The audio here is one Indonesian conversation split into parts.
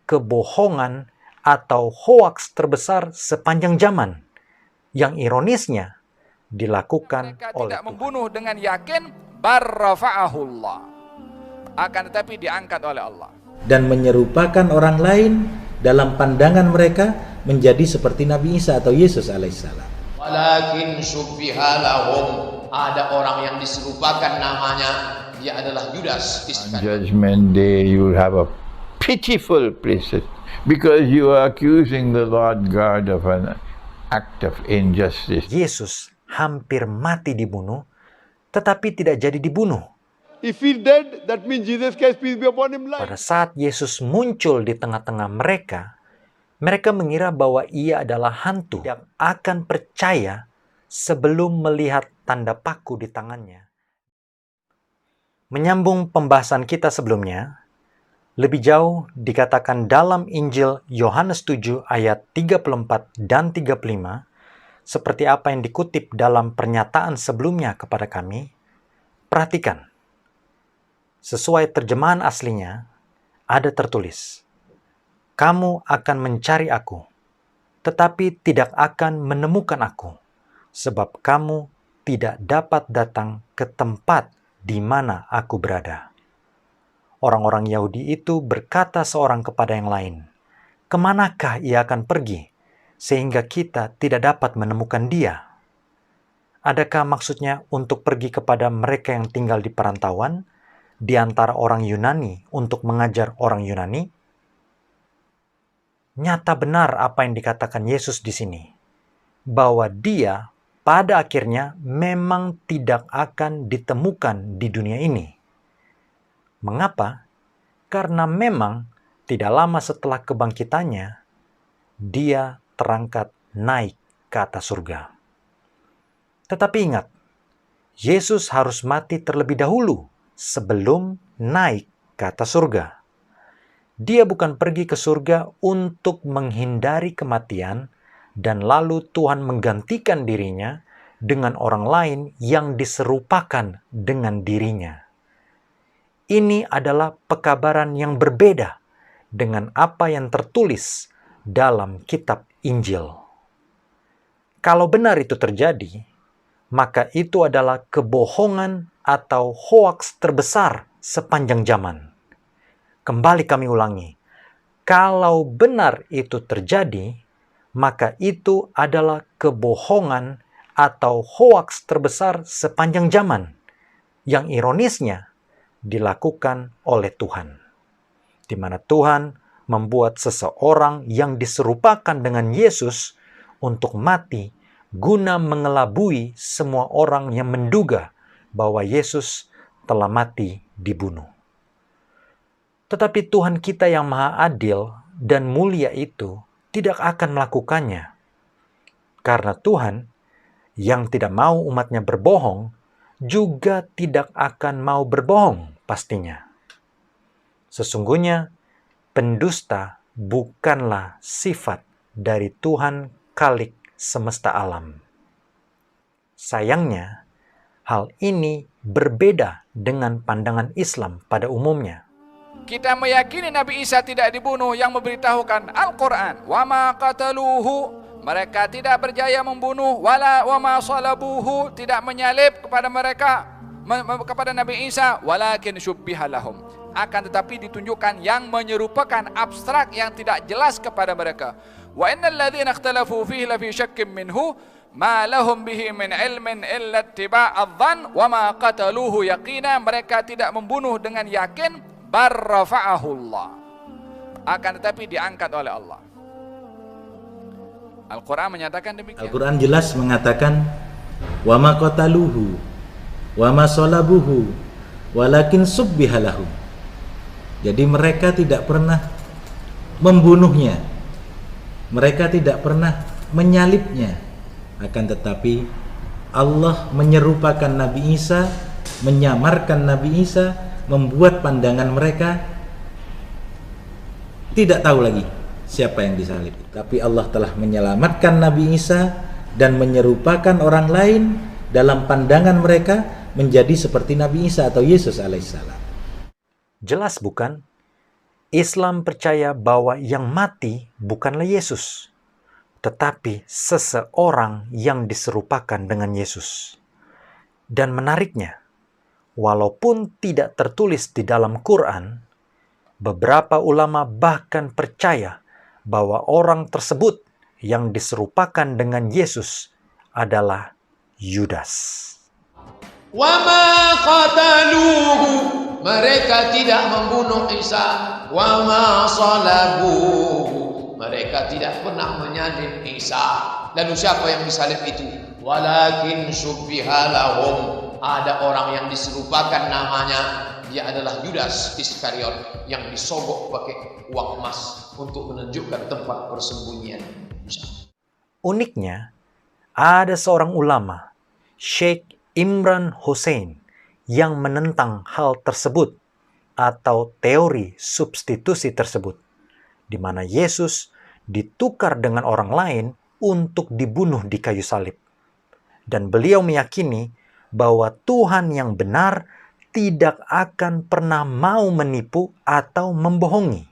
kebohongan atau hoaks terbesar sepanjang zaman, yang ironisnya dilakukan mereka oleh tidak Tuhan. membunuh dengan yakin, barrafa'ahullah, akan tetapi diangkat oleh Allah. Dan menyerupakan orang lain dalam pandangan mereka menjadi seperti Nabi Isa atau Yesus alaihissalam. Walakin syubbiha lahum, ada orang yang diserupakan namanya, dia adalah Judas Iskariot. Judgment day you will have a pitiful place because you are accusing the Lord God of an act of injustice. Yesus hampir mati dibunuh, tetapi tidak jadi dibunuh. If he dead, that means Jesus Christ, peace be upon him, life. Pada saat Yesus muncul di tengah-tengah mereka, mereka mengira bahwa ia adalah hantu yang akan percaya sebelum melihat tanda paku di tangannya. Menyambung pembahasan kita sebelumnya, lebih jauh dikatakan dalam Injil Yohanes 7 ayat 34 dan 35, seperti apa yang dikutip dalam pernyataan sebelumnya kepada kami. Perhatikan, sesuai terjemahan aslinya, ada tertulis, "Kamu akan mencari aku, tetapi tidak akan menemukan aku, sebab kamu tidak dapat datang ke tempat di mana aku berada." Orang-orang Yahudi itu berkata seorang kepada yang lain, "Kemanakah ia akan pergi, sehingga kita tidak dapat menemukan dia?" Adakah maksudnya untuk pergi kepada mereka yang tinggal di perantauan, di antara orang Yunani untuk mengajar orang Yunani? Nyata benar apa yang dikatakan Yesus di sini, bahwa dia pada akhirnya memang tidak akan ditemukan di dunia ini. Mengapa? Karena memang tidak lama setelah kebangkitannya, dia terangkat naik ke atas surga. Tetapi ingat, Yesus harus mati terlebih dahulu sebelum naik ke atas surga. Dia bukan pergi ke surga untuk menghindari kematian dan lalu Tuhan menggantikan dirinya dengan orang lain yang diserupakan dengan dirinya. Ini adalah pekabaran yang berbeda dengan apa yang tertulis dalam kitab Injil. Kalau benar itu terjadi, maka itu adalah kebohongan atau hoaks terbesar sepanjang zaman. Kembali kami ulangi, kalau benar itu terjadi, maka itu adalah kebohongan atau hoaks terbesar sepanjang zaman, yang ironisnya dilakukan oleh Tuhan, di mana Tuhan membuat seseorang yang diserupakan dengan Yesus untuk mati guna mengelabui semua orang yang menduga bahwa Yesus telah mati dibunuh. Tetapi Tuhan kita yang maha adil dan mulia itu tidak akan melakukannya, karena Tuhan yang tidak mau umatnya berbohong juga tidak akan mau berbohong pastinya. Sesungguhnya pendusta bukanlah sifat dari Tuhan Khalik semesta alam. Sayangnya, hal ini berbeda dengan pandangan Islam pada umumnya. Kita meyakini Nabi Isa tidak dibunuh, yang memberitahukan Al-Quran, wa ma qataluhu, mereka tidak berjaya membunuh, wala wa ma salabuhu, tidak menyalib kepada mereka, kepada Nabi Isa, walakin syubbiha lahum, akan tetapi ditunjukkan yang menyerupakan abstrak yang tidak jelas kepada mereka. Wa innal ladzina ikhtalafu fihi lafi syakkin minhu ma lahum bihi min ilmin illa ittiba'adh dhann wa ma qataluhu yaqina, mereka tidak membunuh dengan yakin, barrafa'ahullah, akan tetapi diangkat oleh Allah. Al-Quran menyatakan demikian. Al-Quran jelas mengatakan, wa ma qataluhu wa ma salabuhu walakin subbiha lahum. Jadi mereka tidak pernah membunuhnya, mereka tidak pernah menyalibnya, akan tetapi Allah menyerupakan Nabi Isa, menyamarkan Nabi Isa, membuat pandangan mereka tidak tahu lagi siapa yang disalib. Tapi Allah telah menyelamatkan Nabi Isa dan menyerupakan orang lain dalam pandangan mereka menjadi seperti Nabi Isa atau Yesus alaihissalam. Jelas bukan? Islam percaya bahwa yang mati bukanlah Yesus, tetapi seseorang yang diserupakan dengan Yesus. Dan menariknya, walaupun tidak tertulis di dalam Quran, beberapa ulama bahkan percaya bahwa orang tersebut yang diserupakan dengan Yesus adalah Yudas. Wama qataluhu, mereka tidak membunuh Isa. Wama salabuhu, mereka tidak pernah menyalib Isa. Lalu siapa yang disalib itu? Walakin syubbiha lahum, ada orang yang diserupakan namanya. Dia adalah Yudas Iskariot yang disogok pakai uang emas untuk menunjukkan tempat persembunyian Isa. Uniknya, ada seorang ulama, Sheikh Imran Hussein, yang menentang hal tersebut atau teori substitusi tersebut, di mana Yesus ditukar dengan orang lain untuk dibunuh di kayu salib. Dan beliau meyakini bahwa Tuhan yang benar tidak akan pernah mau menipu atau membohongi.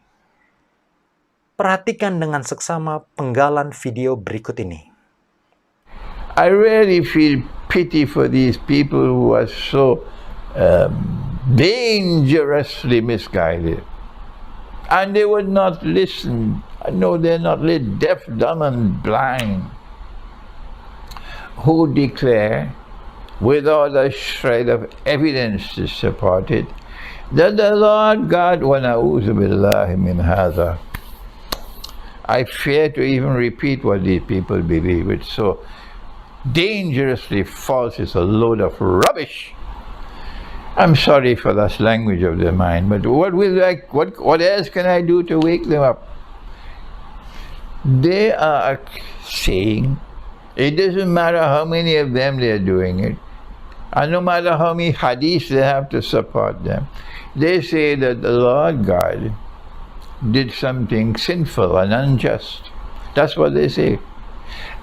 Perhatikan dengan seksama penggalan video berikut ini. I really feel pity for these people who are so dangerously misguided. And they would not listen. No, they're not deaf, dumb, and blind. Who declare, without a shred of evidence to support it, that the Lord God, wa na'udhu billahi min hadha. I fear to even repeat what these people believe. It's so dangerously false. It's a load of rubbish. I'm sorry for that language of their mind, but what else can I do to wake them up? They are saying, it doesn't matter how many of them they are doing it, and no matter how many hadiths they have to support them, they say that the Lord God did something sinful and unjust. That's what they say.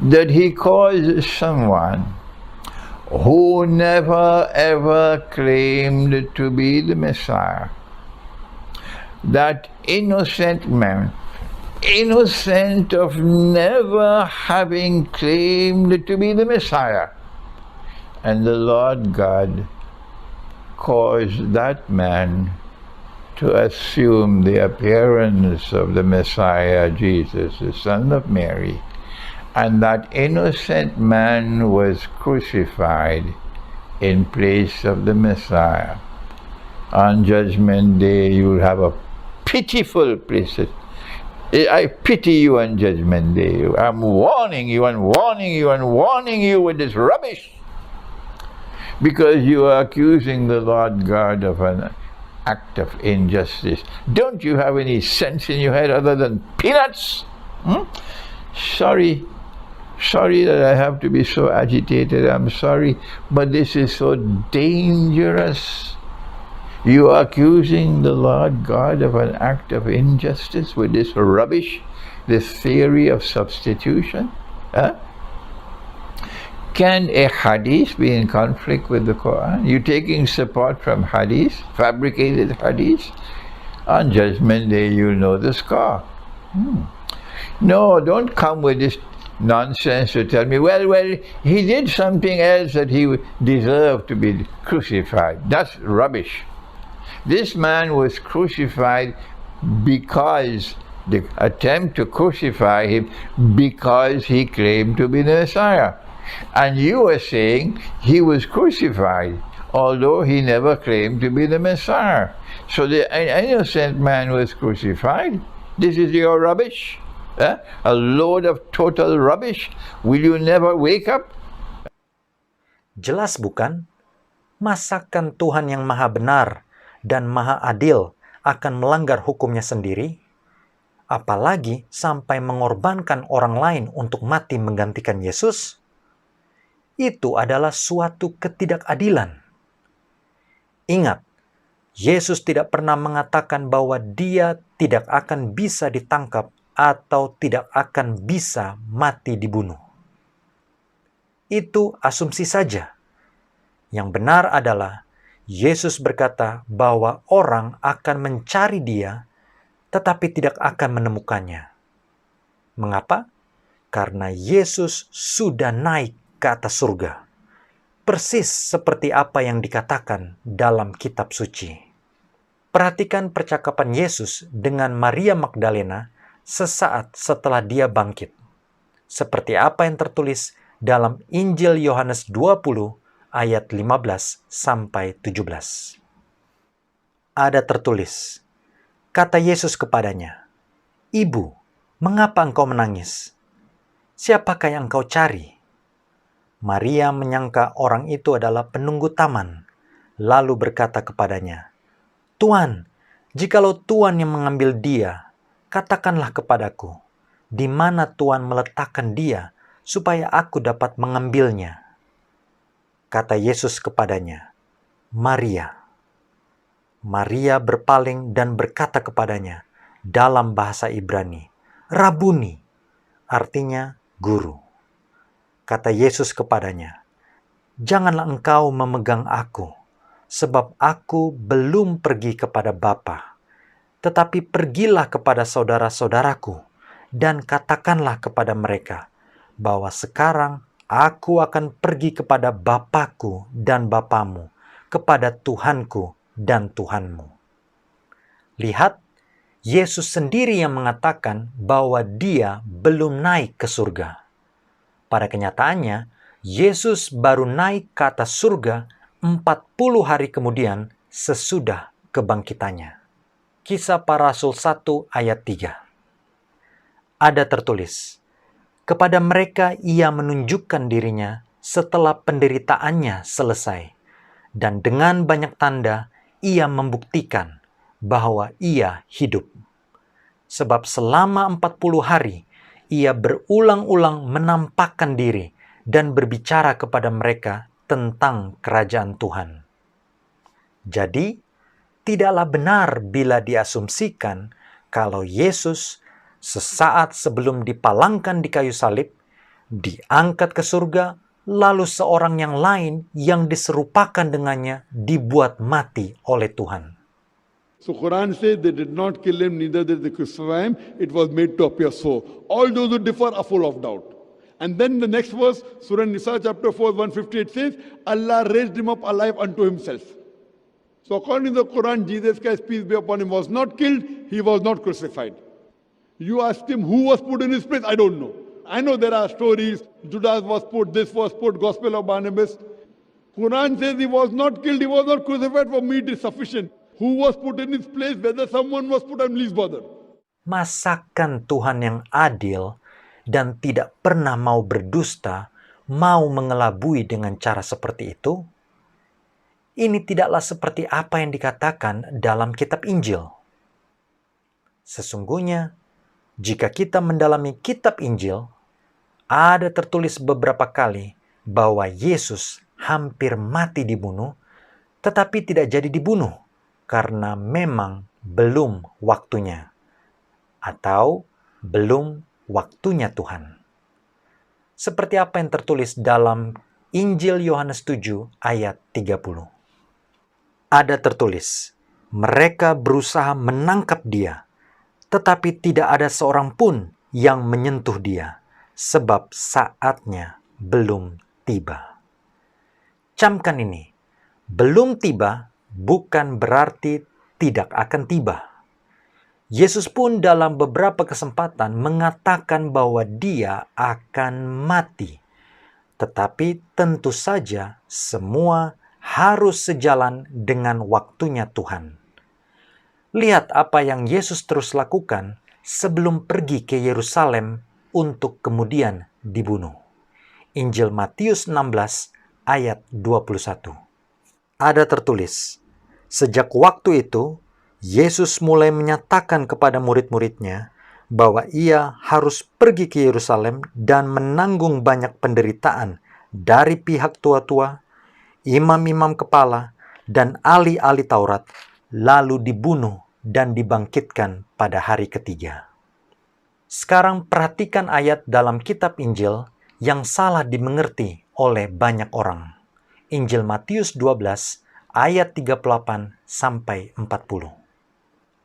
That he caused someone who never ever claimed to be the Messiah, that innocent man, innocent of never having claimed to be the Messiah, and the Lord God caused that man to assume the appearance of the Messiah, Jesus, the Son of Mary. And that innocent man was crucified in place of the Messiah. On Judgment Day, you'll have a pitiful place. I pity you on Judgment Day. I'm warning you and warning you and warning you with this rubbish, because you are accusing the Lord God of an act of injustice. Don't you have any sense in your head other than peanuts? Sorry that I have to be so agitated. I'm sorry, but this is so dangerous. You are accusing the Lord God of an act of injustice with this rubbish, this theory of substitution. Can a hadith be in conflict with the Quran? You're taking support from hadith, fabricated hadith. On Judgment Day, you'll know the score. No, don't come with this nonsense to tell me, well, he did something else that he deserved to be crucified. That's rubbish. This man was crucified because the attempt to crucify him because he claimed to be the Messiah. And you are saying he was crucified, although he never claimed to be the Messiah. So the innocent man was crucified. This is your rubbish? A load of total rubbish? Will you never wake up? Jelas bukan? Masakan Tuhan yang maha benar dan maha adil akan melanggar hukumnya sendiri? Apalagi sampai mengorbankan orang lain untuk mati menggantikan Yesus? Itu adalah suatu ketidakadilan. Ingat, Yesus tidak pernah mengatakan bahwa dia tidak akan bisa ditangkap atau tidak akan bisa mati dibunuh. Itu asumsi saja. Yang benar adalah Yesus berkata bahwa orang akan mencari dia tetapi tidak akan menemukannya. Mengapa? Karena Yesus sudah naik ke atas surga. Persis seperti apa yang dikatakan dalam kitab suci. Perhatikan percakapan Yesus dengan Maria Magdalena sesaat setelah dia bangkit. Seperti apa yang tertulis dalam Injil Yohanes 20 ayat 15 sampai 17. Ada tertulis, kata Yesus kepadanya, "Ibu, mengapa engkau menangis? Siapakah yang engkau cari?" Maria menyangka orang itu adalah penunggu taman, lalu berkata kepadanya, "Tuan, jikalau Tuan yang mengambil dia, katakanlah kepadaku, di mana Tuan meletakkan dia, supaya aku dapat mengambilnya." Kata Yesus kepadanya, "Maria." Maria berpaling dan berkata kepadanya dalam bahasa Ibrani, "Rabuni," artinya guru. Kata Yesus kepadanya, "Janganlah engkau memegang aku, sebab aku belum pergi kepada Bapa. Tetapi pergilah kepada saudara-saudaraku, dan katakanlah kepada mereka, bahwa sekarang aku akan pergi kepada Bapakku dan Bapamu, kepada Tuhanku dan Tuhanmu." Lihat, Yesus sendiri yang mengatakan bahwa dia belum naik ke surga. Pada kenyataannya, Yesus baru naik ke atas surga 40 hari kemudian sesudah kebangkitannya. Kisah Para Rasul 1 ayat 3. Ada tertulis, kepada mereka ia menunjukkan dirinya setelah penderitaannya selesai, dan dengan banyak tanda ia membuktikan bahwa ia hidup. Sebab selama 40 hari, ia berulang-ulang menampakkan diri dan berbicara kepada mereka tentang kerajaan Tuhan. Jadi, tidaklah benar bila diasumsikan kalau Yesus sesaat sebelum dipalangkan di kayu salib, diangkat ke surga, lalu seorang yang lain yang diserupakan dengannya dibuat mati oleh Tuhan. So Quran says they did not kill him, neither did they crucify him. It was made to appear so. All those who differ are full of doubt. And then the next verse, Surah Nisa chapter 4, 158 says, Allah raised him up alive unto himself. So according to the Quran, Jesus Christ, peace be upon him, was not killed, he was not crucified. You asked him who was put in his place, I don't know. I know there are stories, Judas was put, this was put, Gospel of Barnabas. Quran says he was not killed, he was not crucified. For me it is sufficient. Who was put in his place, whether someone was put, I'm least bothered. Masakan Tuhan yang adil dan tidak pernah mau berdusta, mau mengelabui dengan cara seperti itu? Ini tidaklah seperti apa yang dikatakan dalam kitab Injil. Sesungguhnya, jika kita mendalami kitab Injil, ada tertulis beberapa kali bahwa Yesus hampir mati dibunuh, tetapi tidak jadi dibunuh karena memang belum waktunya, atau belum waktunya Tuhan. Seperti apa yang tertulis dalam Injil Yohanes 7 ayat 30. Ada tertulis, mereka berusaha menangkap dia, tetapi tidak ada seorang pun yang menyentuh dia, sebab saatnya belum tiba. Camkan ini, belum tiba bukan berarti tidak akan tiba. Yesus pun dalam beberapa kesempatan mengatakan bahwa dia akan mati. Tetapi tentu saja semua harus sejalan dengan waktunya Tuhan. Lihat apa yang Yesus terus lakukan sebelum pergi ke Yerusalem untuk kemudian dibunuh. Injil Matius 16 ayat 21. Ada tertulis, sejak waktu itu, Yesus mulai menyatakan kepada murid-muridnya bahwa ia harus pergi ke Yerusalem dan menanggung banyak penderitaan dari pihak tua-tua, imam-imam kepala, dan ahli-ahli Taurat, lalu dibunuh dan dibangkitkan pada hari ketiga. Sekarang perhatikan ayat dalam kitab Injil yang salah dimengerti oleh banyak orang. Injil Matius 12 ayat 38 sampai 40.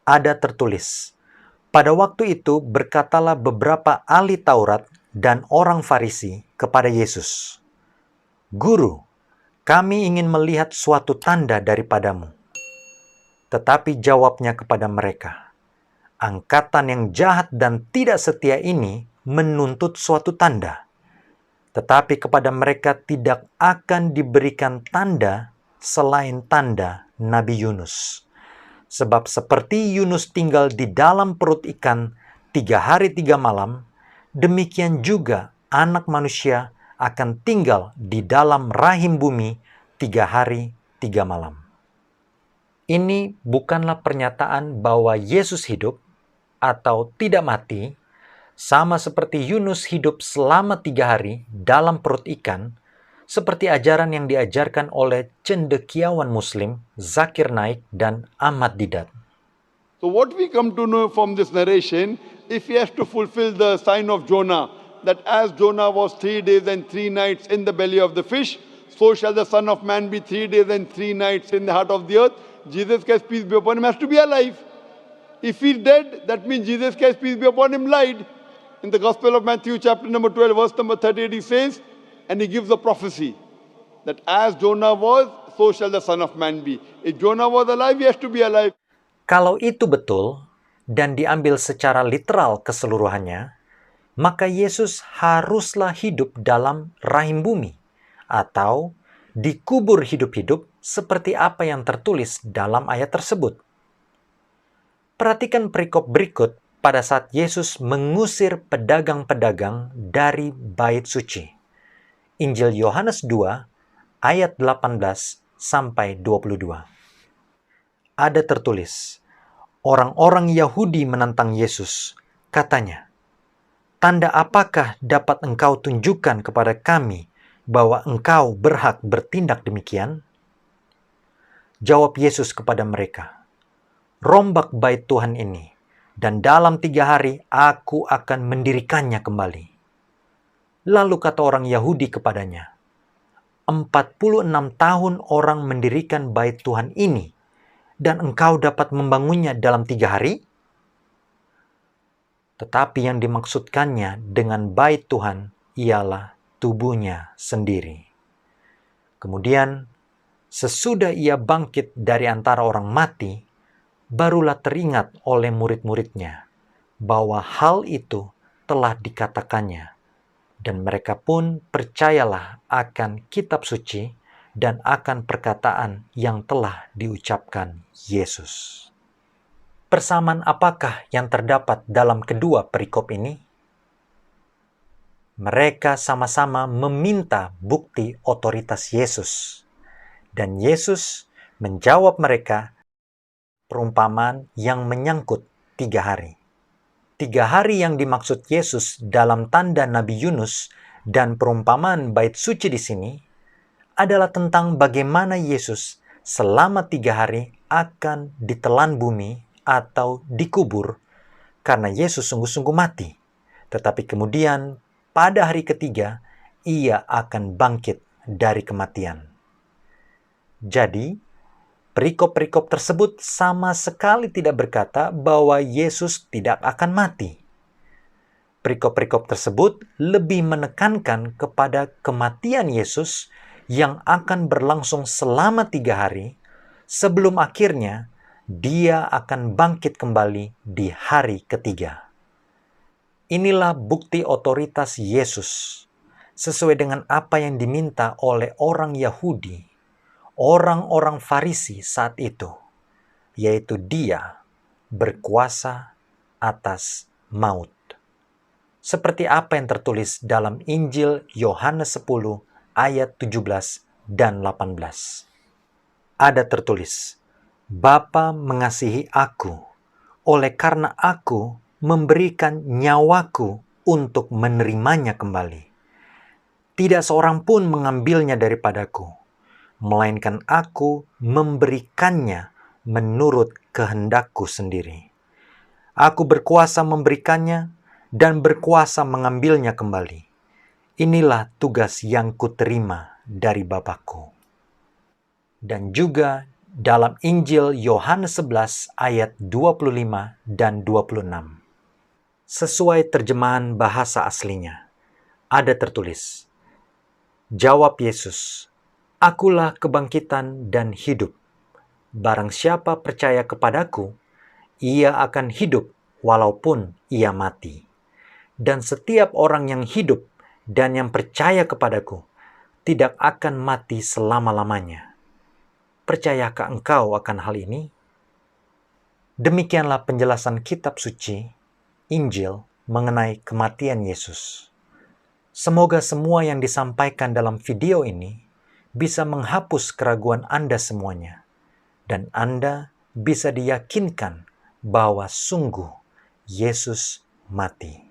Ada tertulis, Pada waktu itu berkatalah beberapa ahli Taurat dan orang Farisi kepada Yesus, "Guru, kami ingin melihat suatu tanda daripadamu." Tetapi jawabnya kepada mereka, "Angkatan yang jahat dan tidak setia ini menuntut suatu tanda. Tetapi kepada mereka tidak akan diberikan tanda selain tanda Nabi Yunus. Sebab seperti Yunus tinggal di dalam perut ikan 3 hari 3 malam, demikian juga Anak Manusia akan tinggal di dalam rahim bumi 3 hari 3 malam." Ini bukanlah pernyataan bahwa Yesus hidup atau tidak mati, sama seperti Yunus hidup selama 3 hari dalam perut ikan, seperti ajaran yang diajarkan oleh cendekiawan Muslim Zakir Naik dan Ahmad Didat. So what we come to know from this narration, if he has to fulfill the sign of Jonah, that as Jonah was 3 days and 3 nights in the belly of the fish, so shall the Son of Man be 3 days and 3 nights in the heart of the earth. Jesus Christ, peace be upon him, has to be alive. If he's dead, that means Jesus Christ, peace be upon him, lied. In the Gospel of Matthew chapter number 12, verse number 38, he says, and he gives a prophecy, that as Jonah was, so shall the Son of Man be. If Jonah was alive, he has to be alive. Kalau itu betul dan diambil secara literal keseluruhannya, maka Yesus haruslah hidup dalam rahim bumi atau dikubur hidup-hidup seperti apa yang tertulis dalam ayat tersebut. Perhatikan perikop berikut pada saat Yesus mengusir pedagang-pedagang dari bait suci. Injil Yohanes 2 ayat 18 sampai 22. Ada tertulis, orang-orang Yahudi menantang Yesus, katanya, "Tanda apakah dapat engkau tunjukkan kepada kami bahwa engkau berhak bertindak demikian?" Jawab Yesus kepada mereka, "Rombak bait Tuhan ini, dan dalam 3 hari aku akan mendirikannya kembali." Lalu kata orang Yahudi kepadanya, 46 tahun orang mendirikan bait Tuhan ini, dan engkau dapat membangunnya dalam 3 hari? Tetapi yang dimaksudkannya dengan bait Tuhan ialah tubuhnya sendiri. Kemudian, sesudah ia bangkit dari antara orang mati, barulah teringat oleh murid-muridnya bahwa hal itu telah dikatakannya, dan mereka pun percayalah akan kitab suci dan akan perkataan yang telah diucapkan Yesus. Persamaan apakah yang terdapat dalam kedua perikop ini? Mereka sama-sama meminta bukti otoritas Yesus, dan Yesus menjawab mereka perumpamaan yang menyangkut 3 hari. 3 hari yang dimaksud Yesus dalam tanda Nabi Yunus dan perumpamaan bait suci di sini adalah tentang bagaimana Yesus selama 3 hari akan ditelan bumi atau dikubur karena Yesus sungguh-sungguh mati. Tetapi kemudian pada hari ketiga ia akan bangkit dari kematian. Jadi, perikop-perikop tersebut sama sekali tidak berkata bahwa Yesus tidak akan mati. Perikop-perikop tersebut lebih menekankan kepada kematian Yesus yang akan berlangsung selama 3 hari sebelum akhirnya dia akan bangkit kembali di hari ketiga. Inilah bukti otoritas Yesus sesuai dengan apa yang diminta oleh orang Yahudi, orang-orang Farisi saat itu, yaitu dia berkuasa atas maut. Seperti apa yang tertulis dalam Injil Yohanes 10 ayat 17 dan 18. Ada tertulis, "Bapa mengasihi aku, oleh karena aku memberikan nyawaku untuk menerimanya kembali. Tidak seorang pun mengambilnya daripadaku, melainkan aku memberikannya menurut kehendakku sendiri. Aku berkuasa memberikannya dan berkuasa mengambilnya kembali. Inilah tugas yang kuterima dari Bapakku." Dan juga dalam Injil Yohanes 11 ayat 25 dan 26. Sesuai terjemahan bahasa aslinya, ada tertulis, "Jawab Yesus, Akulah kebangkitan dan hidup. Barang siapa percaya kepadaku, ia akan hidup walaupun ia mati. Dan setiap orang yang hidup dan yang percaya kepadaku tidak akan mati selama-lamanya." Percayakah engkau akan hal ini? Demikianlah penjelasan kitab suci, Injil, mengenai kematian Yesus. Semoga semua yang disampaikan dalam video ini bisa menghapus keraguan Anda semuanya, dan Anda bisa diyakinkan bahwa sungguh Yesus mati.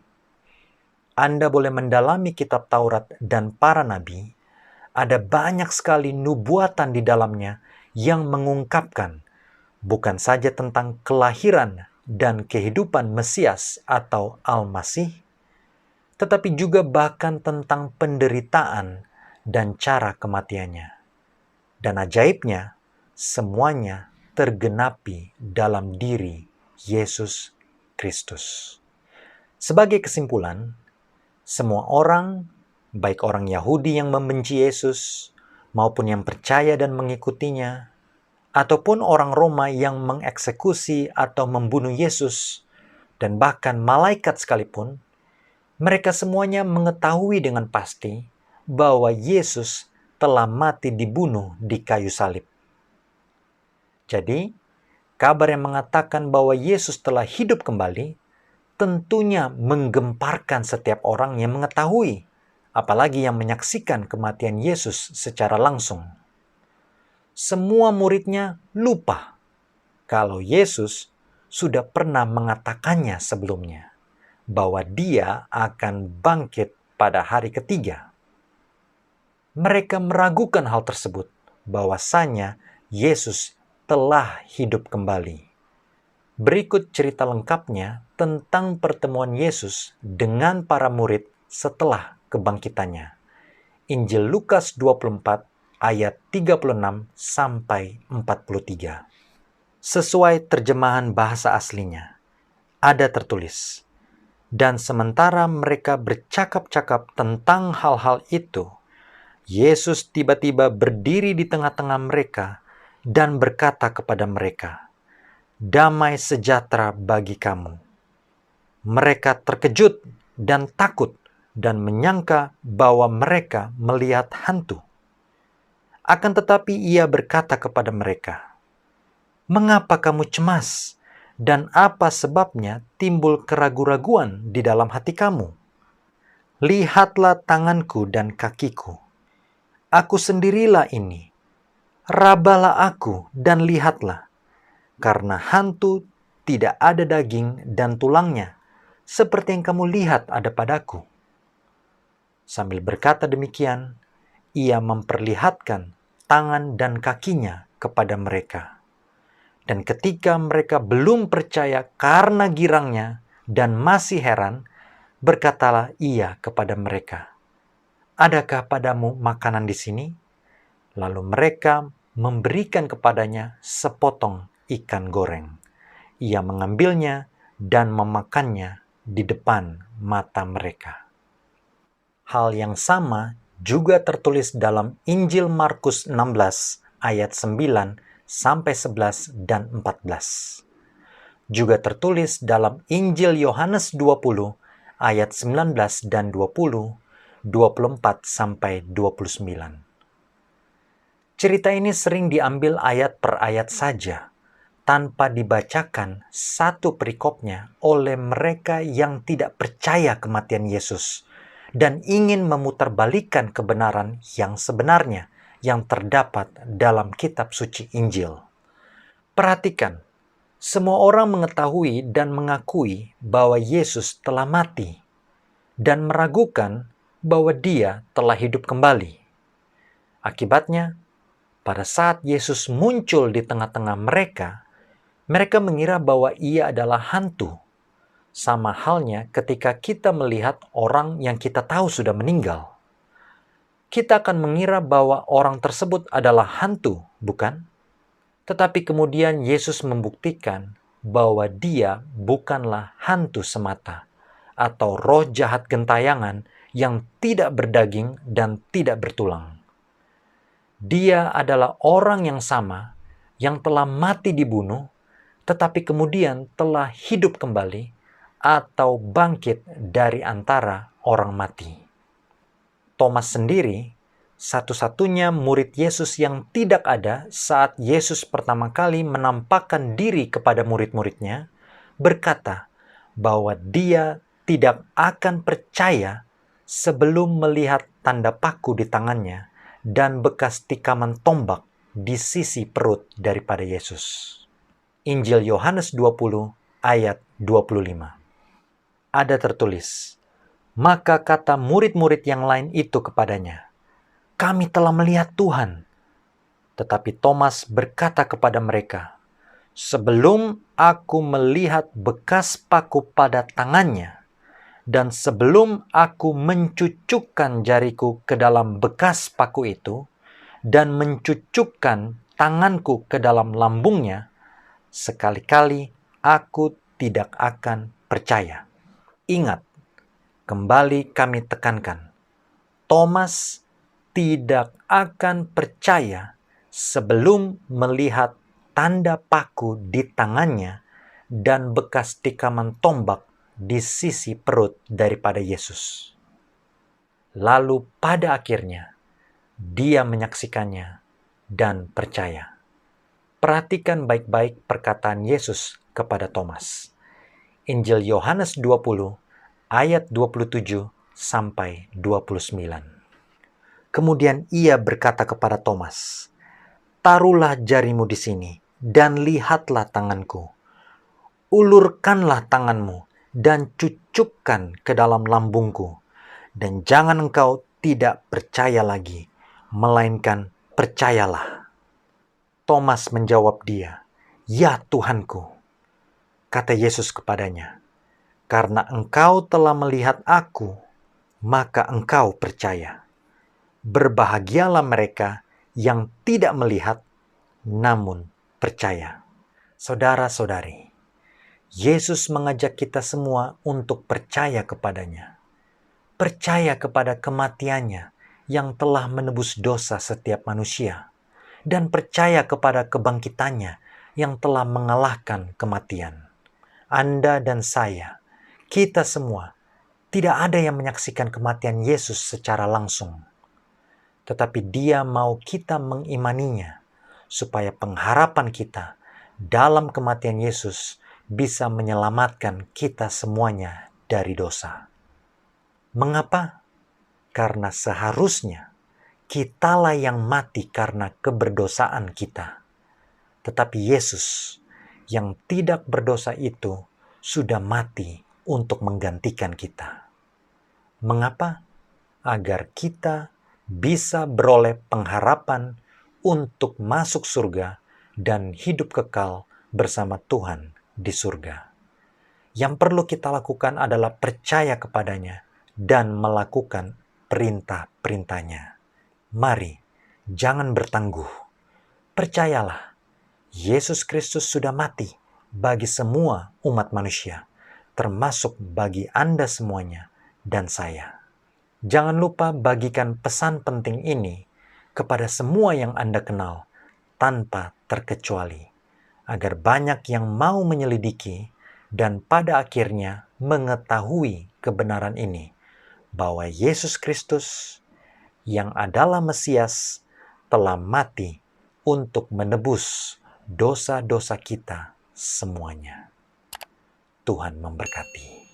Anda boleh mendalami kitab Taurat dan para nabi. Ada banyak sekali nubuatan di dalamnya yang mengungkapkan bukan saja tentang kelahiran dan kehidupan Mesias atau Al-Masih, tetapi juga bahkan tentang penderitaan dan cara kematiannya. Dan ajaibnya, semuanya tergenapi dalam diri Yesus Kristus. Sebagai kesimpulan, semua orang, baik orang Yahudi yang membenci Yesus, maupun yang percaya dan mengikutinya, ataupun orang Roma yang mengeksekusi atau membunuh Yesus, dan bahkan malaikat sekalipun, mereka semuanya mengetahui dengan pasti bahwa Yesus telah mati dibunuh di kayu salib. Jadi, kabar yang mengatakan bahwa Yesus telah hidup kembali tentunya menggemparkan setiap orang yang mengetahui, apalagi yang menyaksikan kematian Yesus secara langsung. Semua muridnya lupa kalau Yesus sudah pernah mengatakannya sebelumnya, bahwa Dia akan bangkit pada hari ketiga. Mereka meragukan hal tersebut, bahwasanya Yesus telah hidup kembali. Berikut cerita lengkapnya tentang pertemuan Yesus dengan para murid setelah kebangkitannya. Injil Lukas 24 ayat 36 sampai 43. Sesuai terjemahan bahasa aslinya, ada tertulis, "Dan sementara mereka bercakap-cakap tentang hal-hal itu, Yesus tiba-tiba berdiri di tengah-tengah mereka dan berkata kepada mereka, 'Damai sejahtera bagi kamu.' Mereka terkejut dan takut dan menyangka bahwa mereka melihat hantu. Akan tetapi Ia berkata kepada mereka, 'Mengapa kamu cemas? Dan apa sebabnya timbul keraguan-raguan di dalam hati kamu? Lihatlah tanganku dan kakiku. Aku sendirilah ini. Rabalah aku dan lihatlah. Karena hantu tidak ada daging dan tulangnya, seperti yang kamu lihat ada padaku.' Sambil berkata demikian, Ia memperlihatkan tangan dan kakinya kepada mereka. Dan ketika mereka belum percaya karena girangnya dan masih heran, berkatalah Ia kepada mereka, 'Adakah padamu makanan di sini?' Lalu mereka memberikan kepadanya sepotong ikan goreng. Ia mengambilnya dan memakannya di depan mata mereka. Hal yang sama juga tertulis dalam Injil Markus 16 ayat 9 sampai 11 dan 14. Juga tertulis dalam Injil Yohanes 20 ayat 19 dan 20, 24 sampai 29. Cerita ini sering diambil ayat per ayat saja, tanpa dibacakan satu perikopnya oleh mereka yang tidak percaya kematian Yesus dan ingin memutarbalikkan kebenaran yang sebenarnya yang terdapat dalam kitab suci Injil. Perhatikan, semua orang mengetahui dan mengakui bahwa Yesus telah mati dan meragukan bahwa Dia telah hidup kembali. Akibatnya, pada saat Yesus muncul di tengah-tengah mereka, mereka mengira bahwa Ia adalah hantu. Sama halnya ketika kita melihat orang yang kita tahu sudah meninggal. Kita akan mengira bahwa orang tersebut adalah hantu, bukan? Tetapi kemudian Yesus membuktikan bahwa Dia bukanlah hantu semata, atau roh jahat gentayangan yang tidak berdaging dan tidak bertulang. Dia adalah orang yang sama yang telah mati dibunuh, tetapi kemudian telah hidup kembali atau bangkit dari antara orang mati. Thomas sendiri, satu-satunya murid Yesus yang tidak ada saat Yesus pertama kali menampakkan diri kepada murid-muridnya, berkata bahwa dia tidak akan percaya sebelum melihat tanda paku di tangannya dan bekas tikaman tombak di sisi perut daripada Yesus. Injil Yohanes 20 ayat 25. Ada tertulis, maka kata murid-murid yang lain itu kepadanya, "Kami telah melihat Tuhan." Tetapi Thomas berkata kepada mereka, "Sebelum aku melihat bekas paku pada tangannya, dan sebelum aku mencucukkan jariku ke dalam bekas paku itu, dan mencucukkan tanganku ke dalam lambungnya, sekali-kali aku tidak akan percaya." Ingat, kembali kami tekankan, Thomas tidak akan percaya sebelum melihat tanda paku di tangannya dan bekas tikaman tombak di sisi perut daripada Yesus. Lalu pada akhirnya, dia menyaksikannya dan percaya. Perhatikan baik-baik perkataan Yesus kepada Thomas. Injil Yohanes 20 ayat 27 sampai 29. Kemudian ia berkata kepada Thomas, "Taruhlah jarimu di sini dan lihatlah tanganku. Ulurkanlah tanganmu dan cucukkan ke dalam lambungku. Dan jangan engkau tidak percaya lagi, melainkan percayalah." Thomas menjawab dia, "Ya Tuhanku." Kata Yesus kepadanya, "Karena engkau telah melihat aku, maka engkau percaya. Berbahagialah mereka yang tidak melihat, namun percaya." Saudara-saudari, Yesus mengajak kita semua untuk percaya kepadanya. Percaya kepada kematiannya yang telah menebus dosa setiap manusia. Dan percaya kepada kebangkitannya yang telah mengalahkan kematian. Anda dan saya, kita semua, tidak ada yang menyaksikan kematian Yesus secara langsung. Tetapi dia mau kita mengimaninya, supaya pengharapan kita dalam kematian Yesus bisa menyelamatkan kita semuanya dari dosa. Mengapa? Karena seharusnya kitalah yang mati karena keberdosaan kita. Tetapi Yesus yang tidak berdosa itu sudah mati untuk menggantikan kita. Mengapa? Agar kita bisa beroleh pengharapan untuk masuk surga dan hidup kekal bersama Tuhan di surga. Yang perlu kita lakukan adalah percaya kepadanya dan melakukan perintah-perintahnya. Mari, jangan bertangguh. Percayalah, Yesus Kristus sudah mati bagi semua umat manusia, termasuk bagi Anda semuanya dan saya. Jangan lupa bagikan pesan penting ini kepada semua yang Anda kenal tanpa terkecuali, agar banyak yang mau menyelidiki dan pada akhirnya mengetahui kebenaran ini, bahwa Yesus Kristus yang adalah Mesias telah mati untuk menebus dosa-dosa kita semuanya. Tuhan memberkati.